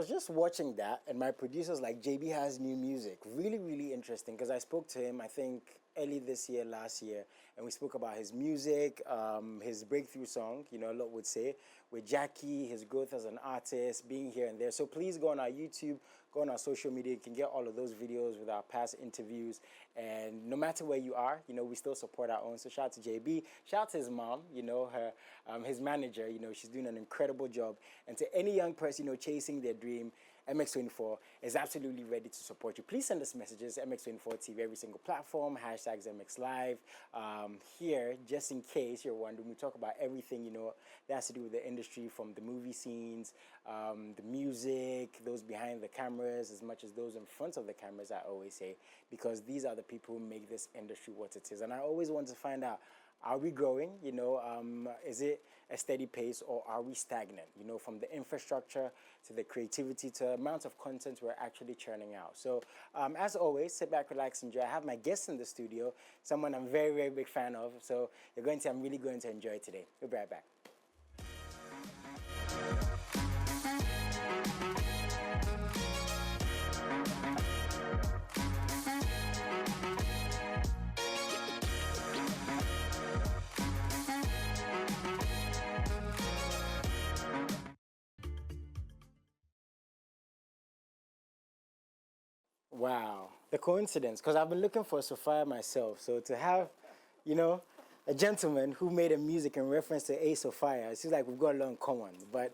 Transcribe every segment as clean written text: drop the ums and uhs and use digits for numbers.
was just watching that, and my producer's like, JB has new music. Really, really interesting, because I spoke to him, I think, early this year, last year, and we spoke about his music, his breakthrough song, you know, a lot would say, with Jackie, his growth as an artist, being here and there. So please go on our YouTube, go on our social media. You can get all of those videos with our past interviews. And no matter where you are, you know, we still support our own. So shout out to JB. Shout out to his mom, you know, her, his manager, you know, she's doing an incredible job. And to any young person, you know, chasing their dream, MX24 is absolutely ready to support you. Please send us messages, MX24 TV, every single platform, hashtags MXLIVE. Here, just in case you're wondering, we talk about everything, you know, that has to do with the industry, from the movie scenes, the music, those behind the cameras, as much as those in front of the cameras, I always say, because these are the people who make this industry what it is. And I always want to find out, are we growing? You know, is it a steady pace, or are we stagnant? You know, from the infrastructure to the creativity to the amount of content we're actually churning out. So, as always, sit back, relax, enjoy. I have my guest in the studio, someone I'm very, very big fan of. So I'm really going to enjoy today. We'll be right back. Wow, the coincidence, because I've been looking for Sophia myself. So to have, you know, a gentleman who made a music in reference to A Sophia, it seems like we've got a lot in common. But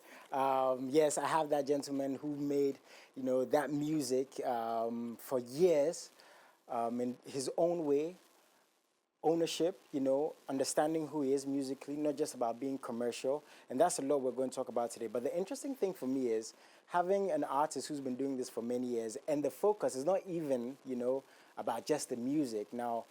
yes, I have that gentleman who made, you know, that music for years in his own way. Ownership, you know, understanding who he is musically, not just about being commercial. And that's a lot we're going to talk about today. But the interesting thing for me is having an artist who's been doing this for many years, and the focus is not even, you know, about just the music. Now,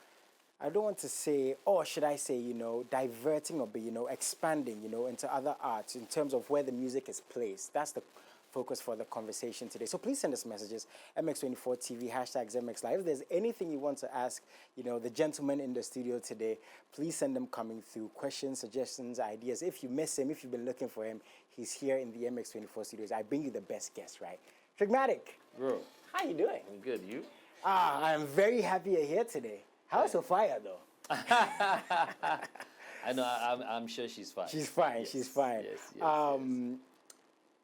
I don't want to say, or should I say, you know, diverting or, you know, expanding, you know, into other arts in terms of where the music is placed. That's the focus for the conversation today. So please send us messages, MX24 TV, hashtags MXLive. If there's anything you want to ask, you know, the gentleman in the studio today, please send them coming through. Questions, suggestions, ideas. If you miss him, if you've been looking for him, he's here in the MX24 studios. I bring you the best guest, right? Trigmatic. Bro. How you doing? I'm good. You? I'm very happy you're here today. How's Sophia, though? I know. I'm sure she's fine. She's fine. Yes, she's fine. Yes.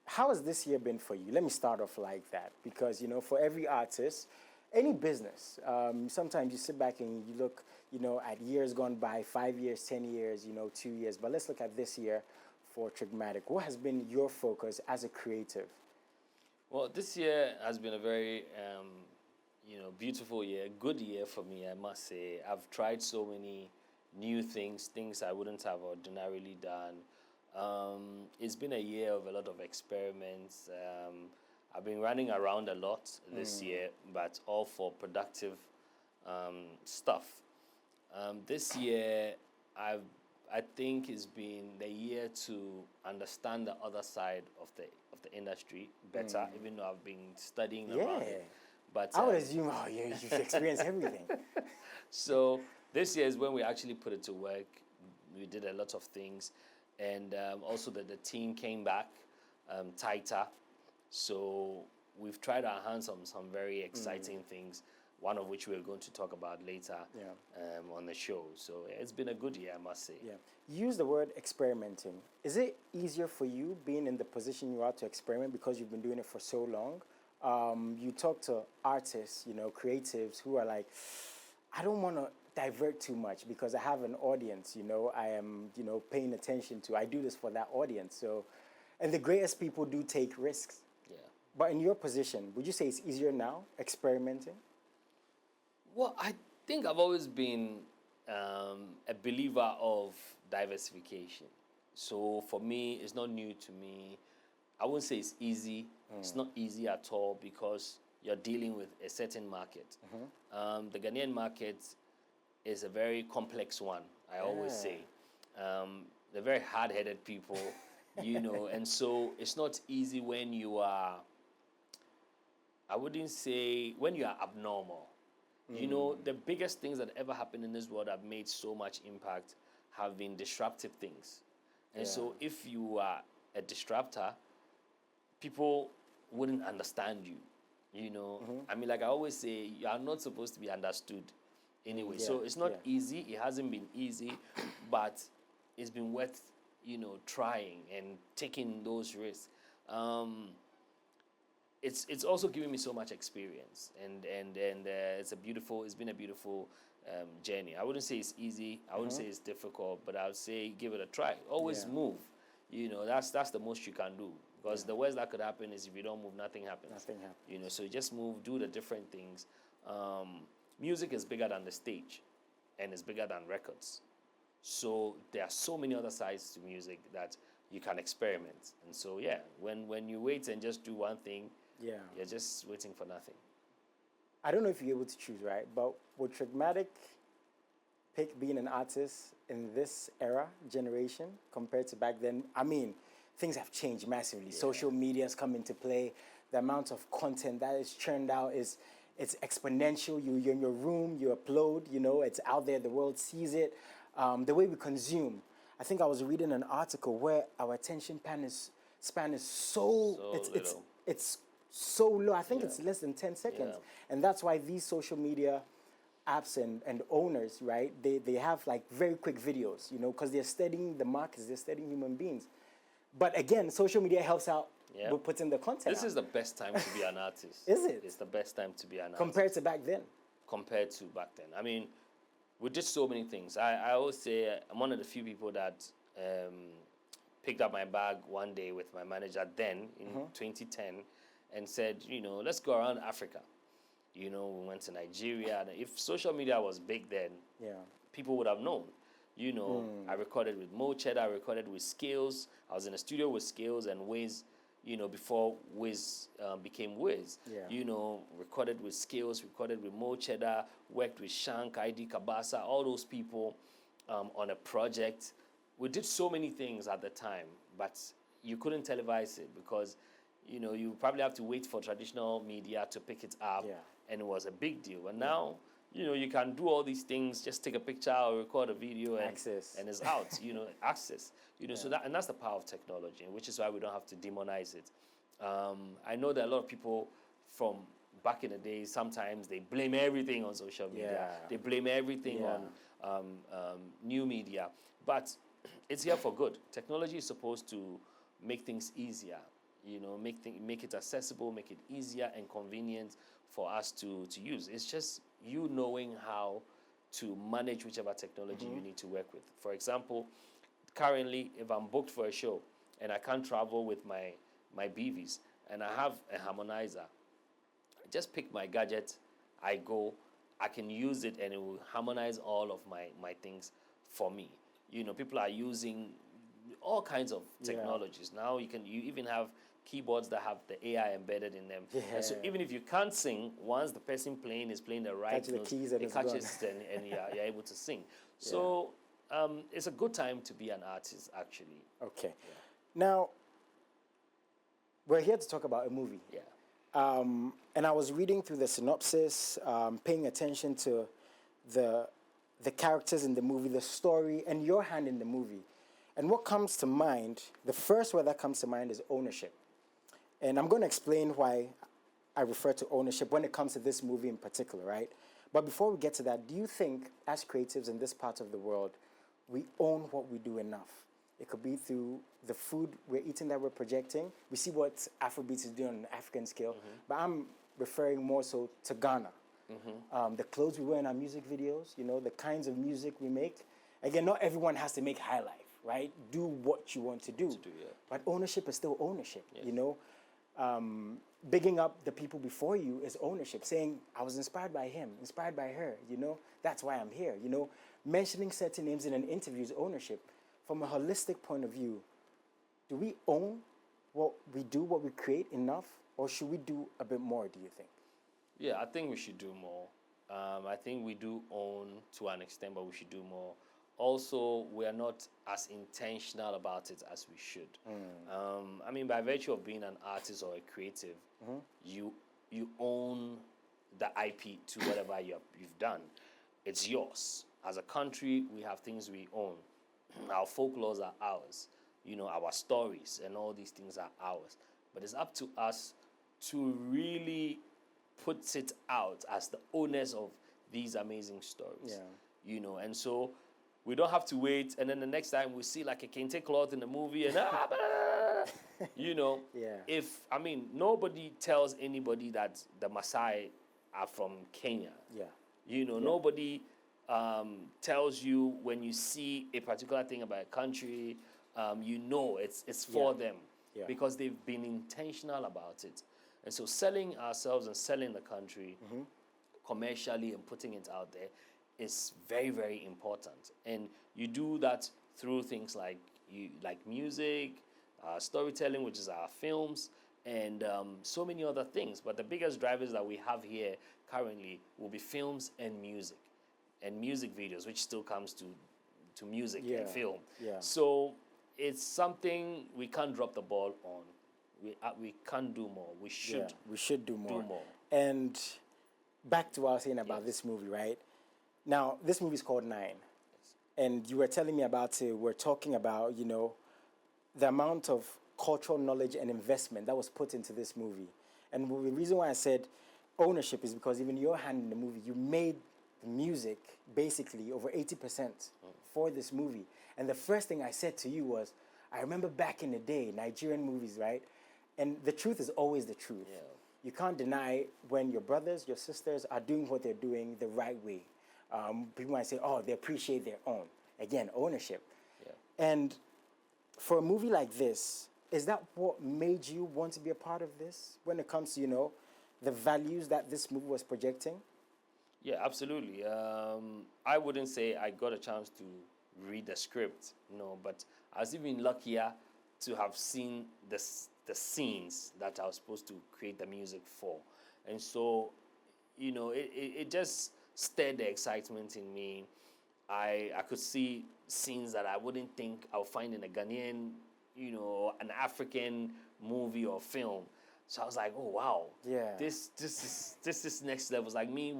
How has this year been for you? Let me start off like that, because, you know, for every artist, any business, sometimes you sit back and you look, you know, at years gone by, 5 years, 10 years, you know, 2 years. But let's look at this year for Trigmatic. What has been your focus as a creative? Well, this year has been a very, you know, beautiful year, good year for me, I must say. I've tried so many new things I wouldn't have ordinarily done. It's been a year of a lot of experiments. I've been running around a lot this year, but all for productive stuff. This year, I think it's been the year to understand the other side of the industry better, even though I've been studying around it. But I would assume, you've experienced everything. So this year is when we actually put it to work. We did a lot of things. And also the team came back tighter. So we've tried our hands on some very exciting things, one of which we're going to talk about later on the show. So it's been a good year, I must say. Yeah. You use the word experimenting. Is it easier for you being in the position you are to experiment because you've been doing it for so long? You talk to artists, you know, creatives who are like, I don't want to divert too much because I have an audience, you know, I am, you know, paying attention to. I do this for that audience. So, and the greatest people do take risks. Yeah. But in your position, would you say it's easier now, experimenting? Well, I think I've always been a believer of diversification. So for me, it's not new to me. I wouldn't say it's easy. It's not easy at all because you're dealing with a certain market. The Ghanaian market is a very complex one, I always say. They're very hard-headed people, you know, and so it's not easy when you are, I wouldn't say, when you are abnormal. You know, the biggest things that ever happened in this world that have made so much impact have been disruptive things. And so if you are a disruptor, people wouldn't understand you. You know, I mean, like I always say, you are not supposed to be understood anyway. So it's not easy. It hasn't been easy, but it's been worth, you know, trying and taking those risks. It's also given me so much experience, and it's been a beautiful journey. I wouldn't say it's easy. I wouldn't say it's difficult, but I would say give it a try. Always move. You know, that's the most you can do, because the worst that could happen is if you don't move, nothing happens. Nothing happens. You know, so just move, do the different things. Music is bigger than the stage, and it's bigger than records. So there are so many other sides to music that you can experiment. And so when you wait and just do one thing, you're just waiting for nothing. I don't know if you're able to choose, right? But would Trigmatic pick being an artist in this era, generation, compared to back then? I mean, things have changed massively. Social media has come into play. The amount of content that is churned out it's exponential. You're in your room, you upload, you know, it's out there, the world sees it. The way we consume. I think I was reading an article where our attention span is so it's so low. I think it's less than 10 seconds. And that's why these social media apps and owners, right, they have like very quick videos, you know, because they're studying the markets, they're studying human beings. But again, social media helps out with putting the content This out. is the best time to be an artist. Is it? It's the best time to be an artist. Compared to back then? Compared to back then. I mean, we did so many things. I always say I'm one of the few people that picked up my bag one day with my manager then in 2010 and said, you know, let's go around Africa. You know, we went to Nigeria. And if social media was big then, people would have known. You know, I recorded with Mo Cheddar, I recorded with Skills. I was in the studio with Skills and Wiz, you know, before Wiz became Wiz. You know, recorded with Skills, recorded with Mo Cheddar, worked with Shank, ID Kabasa, all those people on a project. We did so many things at the time, but you couldn't televise it because, you know, you probably have to wait for traditional media to pick it up, and it was a big deal. But now, you know, you can do all these things, just take a picture or record a video and it's out, you know, access. You know, so that's the power of technology, which is why we don't have to demonize it. I know that a lot of people from back in the day, sometimes they blame everything on social media. They blame everything on new media. But it's here for good. Technology is supposed to make things easier, you know, make it accessible, make it easier and convenient for us to use. It's just you knowing how to manage whichever technology you need to work with. For example, currently, if I'm booked for a show and I can't travel with my BVs and I have a harmonizer, I just pick my gadget, I go, I can use it and it will harmonize all of my things for me. You know, people are using all kinds of technologies. Now you even have keyboards that have the AI embedded in them. And so even if you can't sing, once the person playing is playing the right notes, it catches and you're able to sing. So it's a good time to be an artist, actually. Okay. Now, we're here to talk about a movie. And I was reading through the synopsis, paying attention to the characters in the movie, the story, and your hand in the movie. And what comes to mind, the first word that comes to mind is ownership. And I'm going to explain why I refer to ownership when it comes to this movie in particular, right? But before we get to that, do you think, as creatives in this part of the world, we own what we do enough? It could be through the food we're eating that we're projecting. We see what Afrobeats is doing on an African scale, but I'm referring more so to Ghana. The clothes we wear in our music videos, you know, the kinds of music we make. Again, not everyone has to make high life, right? Do what you want to do. But ownership is still ownership, you know? Bigging up the people before you is ownership. Saying, I was inspired by him, inspired by her, you know? That's why I'm here, you know? Mentioning certain names in an interview is ownership. From a holistic point of view, do we own what we do, what we create enough? Or should we do a bit more, do you think? Yeah, I think we should do more. I think we do own to an extent, but we should do more. Also, we are not as intentional about it as we should. I mean, by virtue of being an artist or a creative, you own the IP to whatever you've done. It's yours. As a country, we have things we own. Our folklores are ours. You know, our stories and all these things are ours. But it's up to us to really put it out as the owners of these amazing stories. You know, and so we don't have to wait, and then the next time we see like a kente cloth in the movie, and you know, nobody tells anybody that the Maasai are from Kenya. You know, nobody tells you when you see a particular thing about a country, you know it's for them because they've been intentional about it. And so selling ourselves and selling the country commercially and putting it out there is very, very important. And you do that through things like music, storytelling, which is our films, and so many other things. But the biggest drivers that we have here currently will be films and music videos, which still comes to music and film. So it's something we can't drop the ball on. We can't do more. We should do more. And back to what I was saying about this movie, right? Now, this movie is called 9. And you were telling me about it. We're talking about, you know, the amount of cultural knowledge and investment that was put into this movie. And the reason why I said ownership is because even your hand in the movie, you made the music basically over 80% for this movie. And the first thing I said to you was, I remember back in the day, Nigerian movies, right? And the truth is always the truth. You can't deny when your brothers, your sisters are doing what they're doing the right way. People might say, oh, they appreciate their own. Again, ownership. And for a movie like this, is that what made you want to be a part of this when it comes to, you know, the values that this movie was projecting? Yeah, absolutely. I wouldn't say I got a chance to read the script, no, but I was even luckier to have seen the scenes that I was supposed to create the music for. And so, you know, it just stirred the excitement in me. I could see scenes that I wouldn't think I would find in a Ghanaian, you know, an African movie or film. So I was like, oh wow, this is next level. It's like me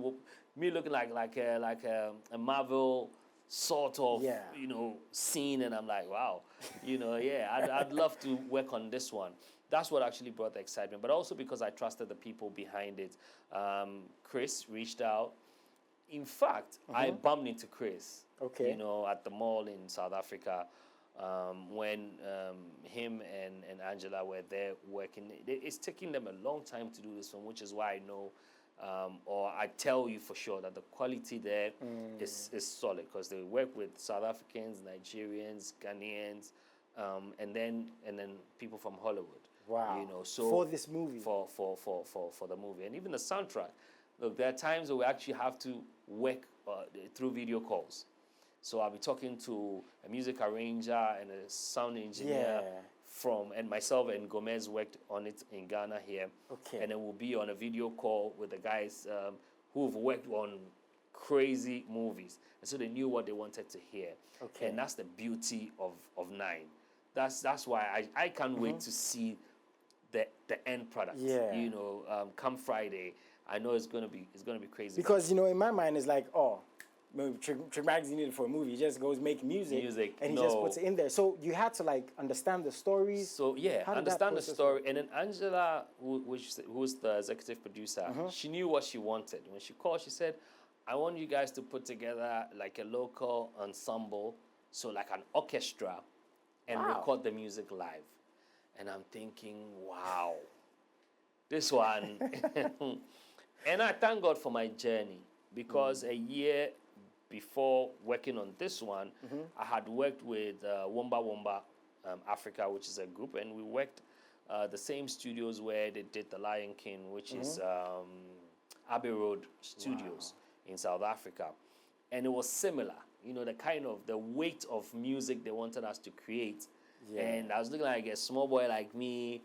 looking like a Marvel sort of you know scene, and I'm like, wow, you know, I'd love to work on this one. That's what actually brought the excitement, but also because I trusted the people behind it. Chris reached out. In fact, I bumped into Chris, you know, at the mall in South Africa when him and Angela were there working. It's taking them a long time to do this film, which is why I know, or I tell you for sure that the quality there is solid, because they work with South Africans, Nigerians, Ghanaians, and then people from Hollywood. Wow. You know, so for this movie. For the movie. And even the soundtrack. Look, there are times where we actually have to work through video calls. So I'll be talking to a music arranger and a sound engineer and myself and Gomez worked on it in Ghana here. And then we'll be on a video call with the guys who've worked on crazy movies. And so they knew what they wanted to hear. And that's the beauty of 9. That's why I can't wait to see the end product. You know, come Friday, I know it's gonna be crazy. Because, you know, in my mind it's like, oh, maybe Trick Magazine needed for a movie. He just goes make music and he just puts it in there. So you had to like understand the stories. So understand the story. And then Angela, who's the executive producer, she knew what she wanted. When she called, she said, I want you guys to put together like a local ensemble, so like an orchestra, and record the music live. And I'm thinking, wow, this one. And I thank God for my journey, because a year before working on this one, I had worked with Womba Womba Africa, which is a group, and we worked the same studios where they did The Lion King, which is Abbey Road Studios in South Africa. And it was similar, you know, the weight of music they wanted us to create. And I was looking like a small boy like me,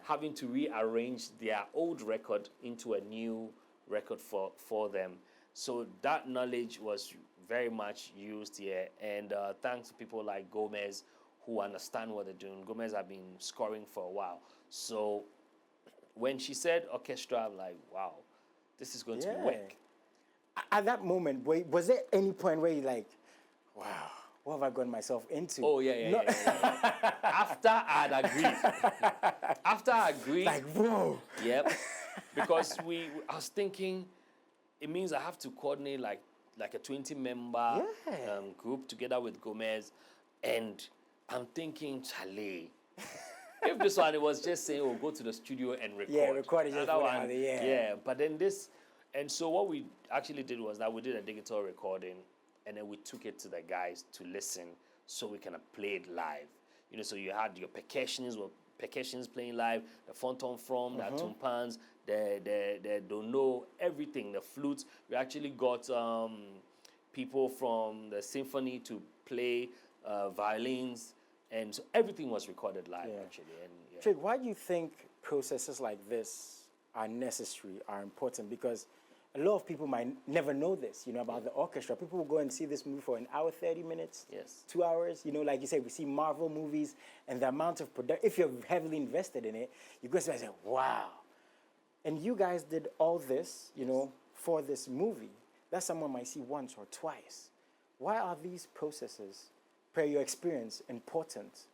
having to rearrange their old record into a new record for them. So that knowledge was very much used here. And thanks to people like Gomez, who understand what they're doing. Gomez have been scoring for a while. So when she said orchestra, I'm like, wow, this is going to be work. At that moment, was there any point where you're like, wow, what have I gotten myself into? Oh, yeah. After I'd agreed. After I agreed. Like, whoa. Yep. Because I was thinking, it means I have to coordinate like a 20-member group together with Gomez. And I'm thinking, Chale, if this one, it was just saying, oh, go to the studio and record. Yeah, record it just Another one, yeah. But then this, and so what we actually did was that we did a digital recording, and then we took it to the guys to listen so we can play it live. You know, so you had your percussions playing live, the fonton from, the tumpans, the dono, everything, the flutes. We actually got people from the symphony to play violins, and so everything was recorded live actually. And Trig, why do you think processes like this are necessary, are important? Because a lot of people might never know this, you know, about the orchestra. People will go and see this movie for an hour, 30 minutes, 2 hours. You know, like you said, we see Marvel movies, and the amount of production, if you're heavily invested in it, you go and say, wow. And you guys did all this, you know, for this movie that someone might see once or twice. Why are these processes, per your experience, important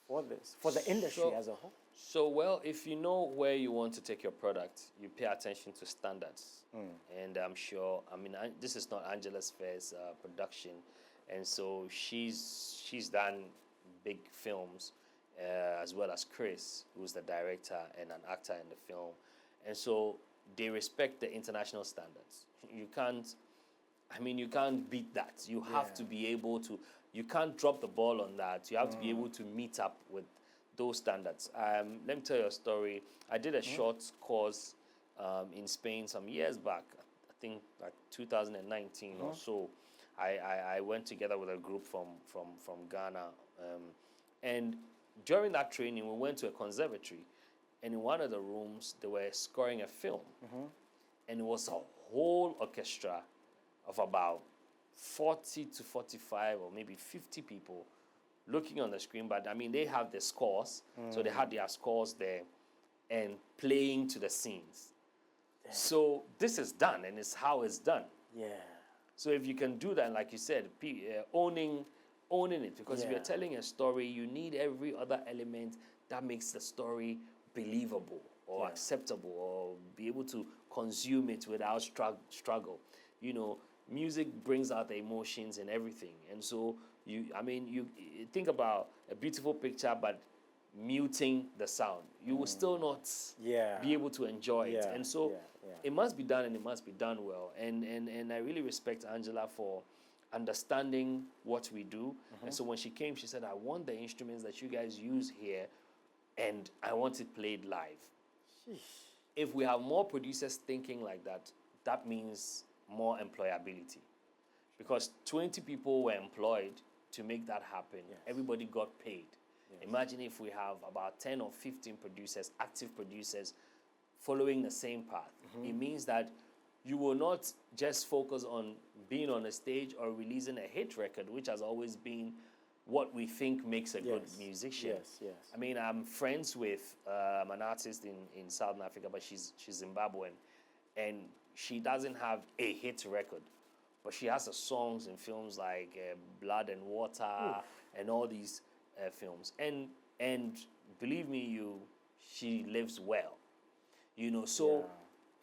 for this, for the industry as a whole? So, well, if you know where you want to take your product, you pay attention to standards. And I'm sure, I mean, this is not Angela's first production. And so she's done big films, as well as Chris, who's the director and an actor in the film. And so they respect the international standards. You can't beat that. You have to be able to, you can't drop the ball on that. You have to be able to meet up with those standards. Let me tell you a story. I did a short course in Spain some years back, I think like 2019 or so. I went together with a group from Ghana. And during that training, we went to a conservatory. And in one of the rooms, they were scoring a film. And it was a whole orchestra of about 40 to 45 or maybe 50 people looking on the screen. But I mean, they have the scores. So they had their scores there and playing to the scenes. So this is done, and it's how it's done. Yeah. So if you can do that, like you said, owning it, because if you're telling a story, you need every other element that makes the story believable or acceptable, or be able to consume it without struggle. You know, music brings out the emotions and everything, and so you think about a beautiful picture, but muting the sound, you will still not be able to enjoy it. And so it must be done, and it must be done well. And I really respect Angela for understanding what we do. And so when she came, she said, I want the instruments that you guys use here, and I want it played live. If we have more producers thinking like that, that means more employability. Because 20 people were employed to make that happen. Everybody got paid. Imagine if we have about 10 or 15 producers, active producers, following the same path. It means that you will not just focus on being on a stage or releasing a hit record, which has always been what we think makes a good musician. I mean, I'm friends with an artist in Southern Africa, but she's Zimbabwean, and she doesn't have a hit record, but she has songs in films like Blood and Water and all these films. And believe me, she lives well. You know, so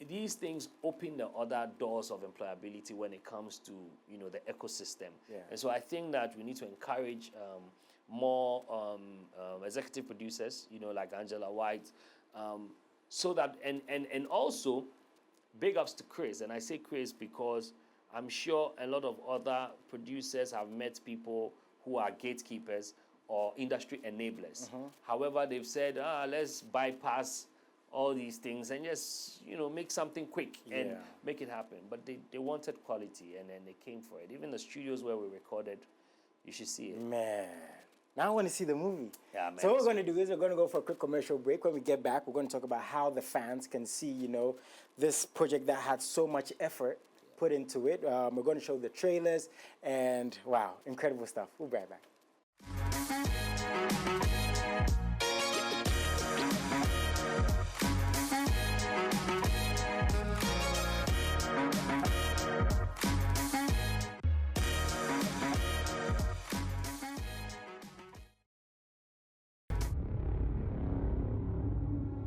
these things open the other doors of employability when it comes to, you know, the ecosystem. And so I think that we need to encourage more executive producers, you know, like Angela White, so that, and also big ups to Chris. And I say Chris because I'm sure a lot of other producers have met people who are gatekeepers or industry enablers. However, they've said, let's bypass all these things and just, you know, make something quick and make it happen. But they wanted quality, and then they came for it. Even the studios where we recorded, you should see it. Man, now I want to see the movie. Yeah, man. So what we're going to do is we're going to go for a quick commercial break. When we get back, we're going to talk about how the fans can see, you know, this project that had so much effort put into it. We're going to show the trailers, and wow, incredible stuff. We'll be right back.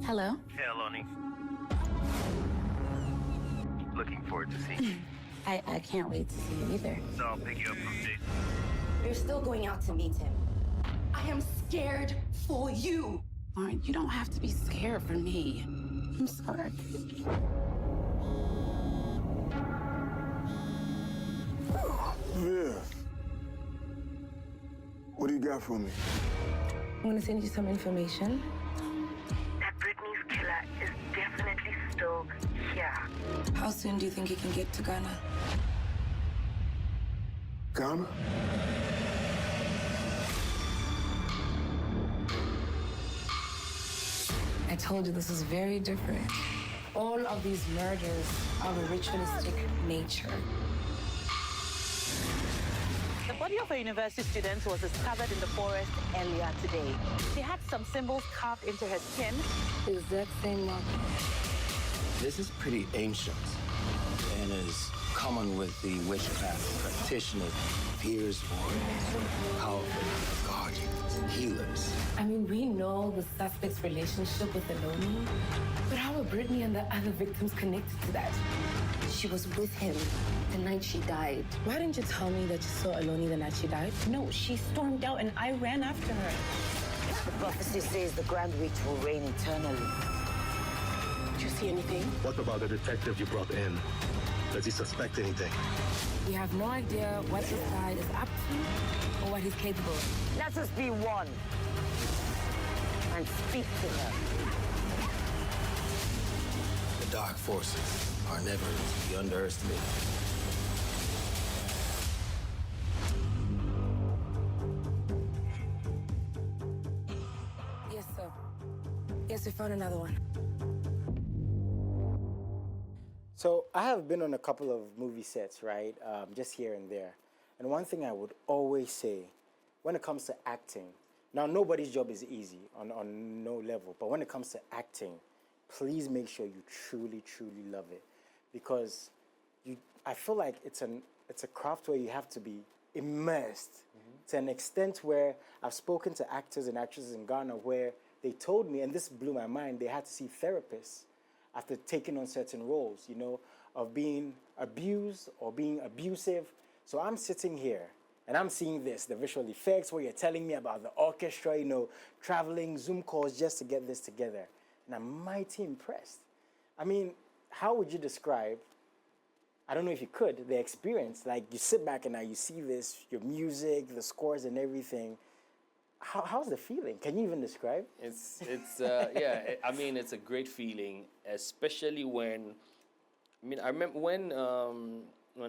Hello? Hey, Aloni. Looking forward to seeing you. I can't wait to see you either. So I'll pick you up from Jason. You're still going out to meet him. I am scared for you. Lauren, you don't have to be scared for me. I'm sorry. Yeah. What do you got for me? I'm gonna send you some information. That Britney's killer is definitely still here. How soon do you think you can get to Ghana? Ghana? I told you this is very different. All of these murders are of a ritualistic nature. The body of a university student was discovered in the forest earlier today. She had some symbols carved into her skin. Exact same mark. This is pretty ancient and is common with the witchcraft practitioners, peers, or powerful guardians, healers. I mean, we know the suspect's relationship with Aloni, but how are Brittany and the other victims connected to that? She was with him the night she died. Why didn't you tell me that you saw Aloni the night she died? No, she stormed out and I ran after her. The prophecy says the Grand Witch will reign eternally. Did you see anything? What about the detective you brought in? Does he suspect anything? We have no idea what this guy is up to or what he's capable of. Let us be one and speak to her. The dark forces are never to be underestimated. Yes, sir. Yes, we found another one. So I have been on a couple of movie sets, right? Just here and there. And one thing I would always say when it comes to acting, now nobody's job is easy on no level, but when it comes to acting, please make sure you truly, truly love it. Because I feel like it's a craft where you have to be immersed to an extent where I've spoken to actors and actresses in Ghana where they told me, and this blew my mind, they had to see therapists after taking on certain roles, you know, of being abused or being abusive. So I'm sitting here and I'm seeing this, the visual effects where you're telling me about the orchestra, you know, traveling, Zoom calls just to get this together. And I'm mighty impressed. I mean, how would you describe, I don't know if you could, the experience? Like you sit back and now you see this, your music, the scores and everything. How's the feeling? Can you even describe? It's yeah. I mean, it's a great feeling, especially when. I mean, I remember when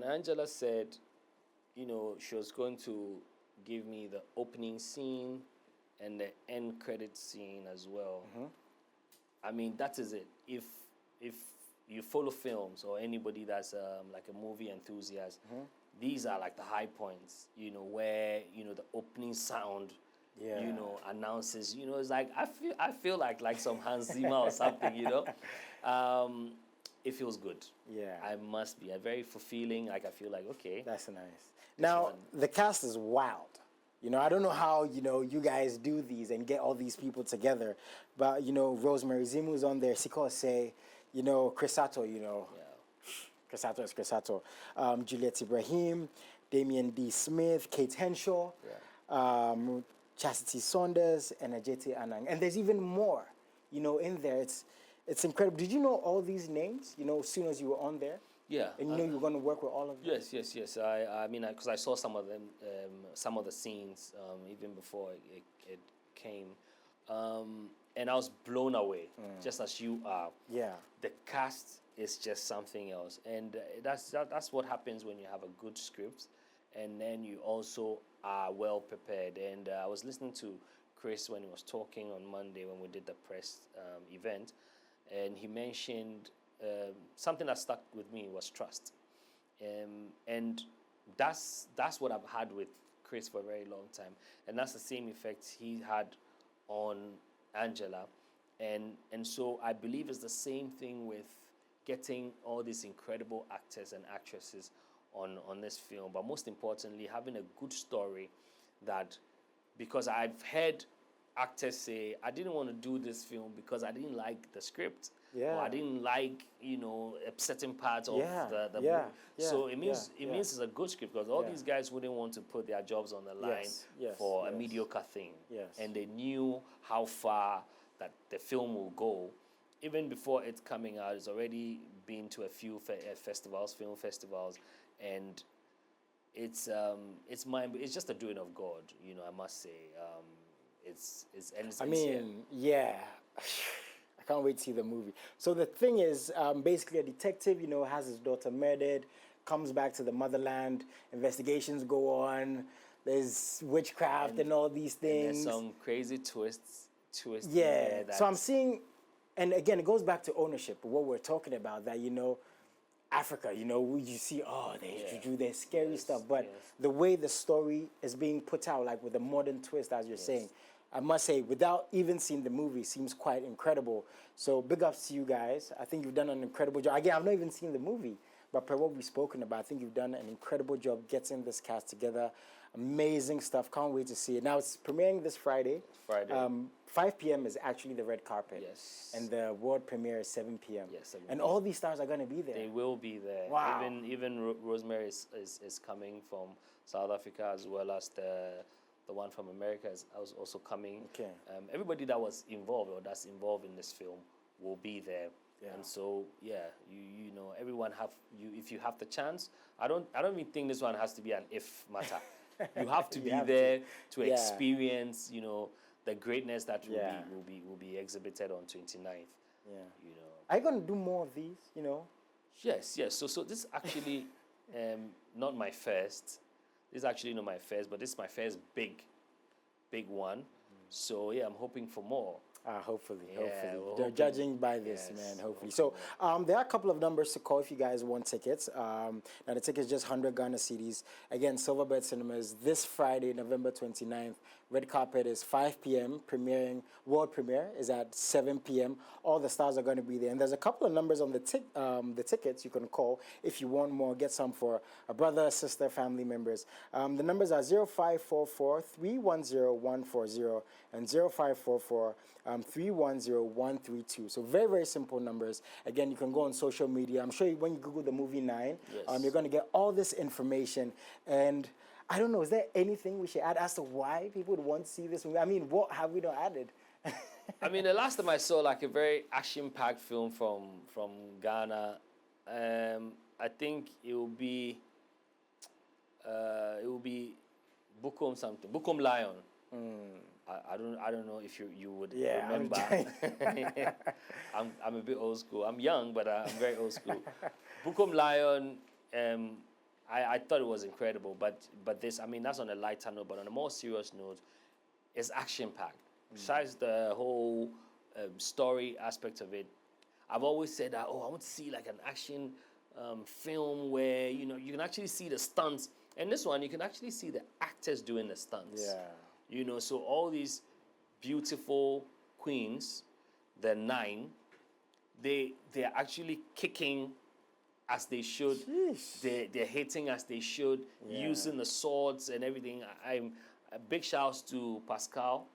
Angela said, you know, she was going to give me the opening scene and the end credit scene as well. Mm-hmm. I mean, that is it. If you follow films or anybody that's like a movie enthusiast, these are like the high points. You know, where the opening sound. Yeah. You know, announces, you know, it's like I feel like some Hans Zimmer or something, you know. It feels good. Yeah. I must be. Very fulfilling. Like I feel like, okay. That's nice. Now, the cast is wild. You know, I don't know how, you know, you guys do these and get all these people together. But, you know, Rosemary Zimu's on there, Siko Say, you know, Crisato, you know. Yeah. Crisato is Crisato. Juliet Ibrahim, Damian D. Smith, Kate Henshaw. Yeah. Chastity Saunders and Ajeti Anang. And there's even more, you know, in there. It's incredible. Did you know all these names, you know, as soon as you were on there? Yeah. And you know you were going to work with all of them? Yes. I mean, because I saw some of them, some of the scenes, even before it came. And I was blown away, just as you are. Yeah. The cast is just something else. And that's what happens when you have a good script. And then you also are well prepared. And I was listening to Chris when he was talking on Monday when we did the press event, and he mentioned something that stuck with me was trust, and that's what I've had with Chris for a very long time, and that's the same effect he had on Angela, and so I believe it's the same thing with getting all these incredible actors and actresses on this film, but most importantly, having a good story that, because I've heard actors say, I didn't want to do this film because I didn't like the script. Yeah. Or I didn't like, you know, a certain part of Yeah, the yeah, movie. yeah, So it means yeah, it means it's a good script because all yeah. these guys wouldn't want to put their jobs on the line Yes, for a yes. mediocre thing. Yes. And they knew how far that the film will go. Even before it's coming out, it's already been to a few festivals, film festivals, and it's just a doing of God, you know. I must say, it's I mean, yeah. I can't wait to see the movie. So the thing is, basically a detective, you know, has his daughter murdered, comes back to the motherland, investigations go on, there's witchcraft and all these and things. there's some crazy twists in Yeah. there So I'm seeing, and again, it goes back to ownership, what we're talking about, that, you know, Africa, you know, you see, oh, there's juju, there's scary stuff, but the way the story is being put out, like with a modern twist, as you're saying, I must say, without even seeing the movie, seems quite incredible. So big ups to you guys. I think you've done an incredible job. Again, I've not even seen the movie, but per what we've spoken about, I think you've done an incredible job getting this cast together. Amazing stuff. Can't wait to see it. Now it's premiering this Friday. 5 p.m. is actually the red carpet. Yes. And the world premiere is 7 p.m. Yes, 7 And all these stars are going to be there. They will be there. Wow. Even Rosemary is coming from South Africa, as well as the one from America is also coming. Okay. Everybody that was involved or that's involved in this film will be there. Yeah. And so you know, everyone if you have the chance. I don't even think this one has to be an if matter. You have to be there to experience, you know, the greatness that will be exhibited on 29th. Yeah. You know. Are you going to do more of these, you know? Yes. So this is actually not my first. This is actually not my first, but this is my first big one. So yeah, I'm hoping for more. Hopefully. We're They're hoping. judging by this, man, hopefully. So there are a couple of numbers to call if you guys want tickets. Now the ticket is just 100 Ghana cedis. Again, Silverbird Cinemas this Friday, November 29th. Red carpet is 5 p.m. World premiere is at 7 p.m. All the stars are going to be there. And there's a couple of numbers on the tickets you can call if you want more. Get some for a brother, sister, family members. The numbers are 0544 310 140 and 0544 310 132. So very, very simple numbers. Again, you can go on social media. I'm sure when you Google the movie 9, you're going to get all this information. And I don't know, is there anything we should add as to why people would want to see this movie? I mean, what have we not added? I mean, the last time I saw like a very action-packed film from Ghana, I think it will be Bukom something, Bukom Lion. I don't know if you would remember. I'm a bit old school. I'm young, but I'm very old school. Bukom Lion. I thought it was incredible, but this, I mean, that's on a lighter note, but on a more serious note, it's action-packed. Besides the whole story aspect of it, I've always said that, I want to see like an action film where, you know, you can actually see the stunts. And this one, you can actually see the actors doing the stunts. Yeah. You know, so all these beautiful queens, the 9, they're actually kicking as they should. They're hitting as they should, using the swords and everything. I'm a big shout to Pascal.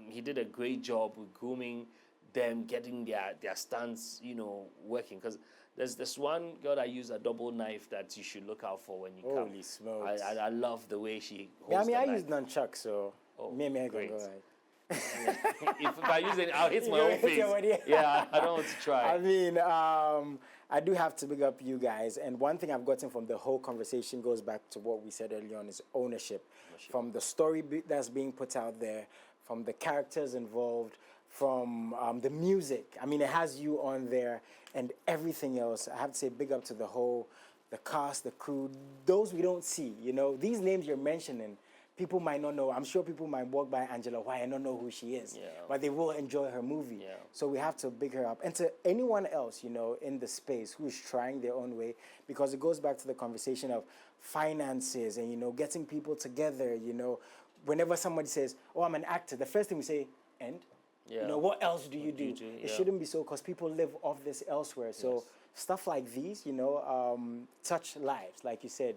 He did a great job with grooming them, getting their stunts, you know, working. Because there's this one girl that used a double knife that you should look out for when you come. Holy smokes. I love the way she holds Yeah, I mean, the I knife. use nunchucks, so maybe I can go ahead. If I use it, I'll hit my own face. Yeah, I don't want to try. I mean, I do have to big up you guys. And one thing I've gotten from the whole conversation goes back to what we said earlier on is ownership. From the story that's being put out there, from the characters involved, from the music. I mean, it has you on there and everything else. I have to say big up to the cast, the crew, those we don't see, you know. These names you're mentioning, people might not know. I'm sure people might walk by Angela White and not know who she is, but they will enjoy her movie. Yeah. So we have to big her up. And to anyone else, you know, in the space who is trying their own way, because it goes back to the conversation of finances and, you know, getting people together, you know. Whenever somebody says, I'm an actor, the first thing we say, and? You know, what else do you do? It shouldn't be so, because people live off this elsewhere. So stuff like these, you know, touch lives, like you said.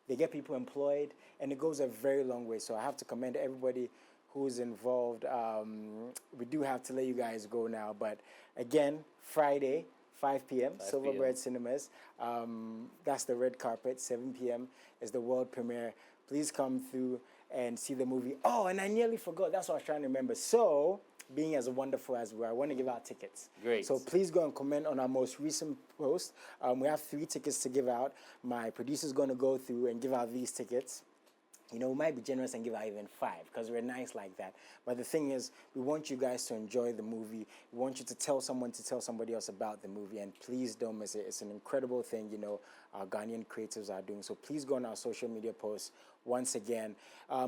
They get people employed, and it goes a very long way. So I have to commend everybody who's involved. We do have to let you guys go now, but again, Friday, 5 p.m., 5 Silverbird Cinemas. That's the red carpet. 7 p.m. is the world premiere. Please come through and see the movie. Oh, and I nearly forgot. That's what I was trying to remember. So, being as wonderful as we are, I want to give out tickets. Great. So please go and comment on our most recent post. We have 3 tickets to give out. My producer's going to go through and give out these tickets. You know, we might be generous and give out even 5 because we're nice like that. But the thing is, we want you guys to enjoy the movie. We want you to tell someone to tell somebody else about the movie. And please don't miss it. It's an incredible thing, you know, our Ghanaian creatives are doing. So please go on our social media posts. Once again,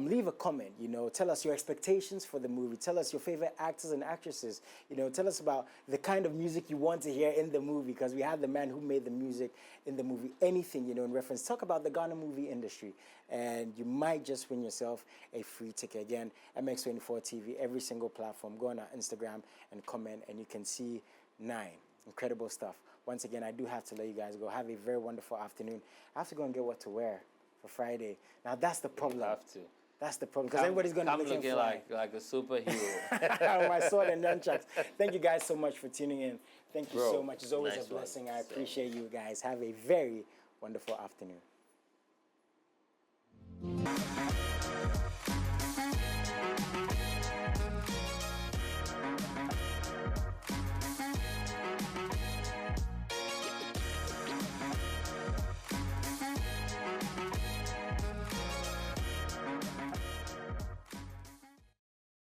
leave a comment, you know, tell us your expectations for the movie. Tell us your favorite actors and actresses. You know, tell us about the kind of music you want to hear in the movie because we have the man who made the music in the movie. Anything, you know, in reference. Talk about the Ghana movie industry and you might just win yourself a free ticket. Again, MX24 TV, every single platform. Go on our Instagram and comment and you can see 9 incredible stuff. Once again, I do have to let you guys go. Have a very wonderful afternoon. I have to go and get what to wear for Friday. Now that's the problem. You have to. That's the problem because everybody's going to be looking like a superhero. My sword and nunchucks. Thank you guys so much for tuning in. Thank you so much. It's always nice a blessing. one. I appreciate you guys. Have a very wonderful afternoon.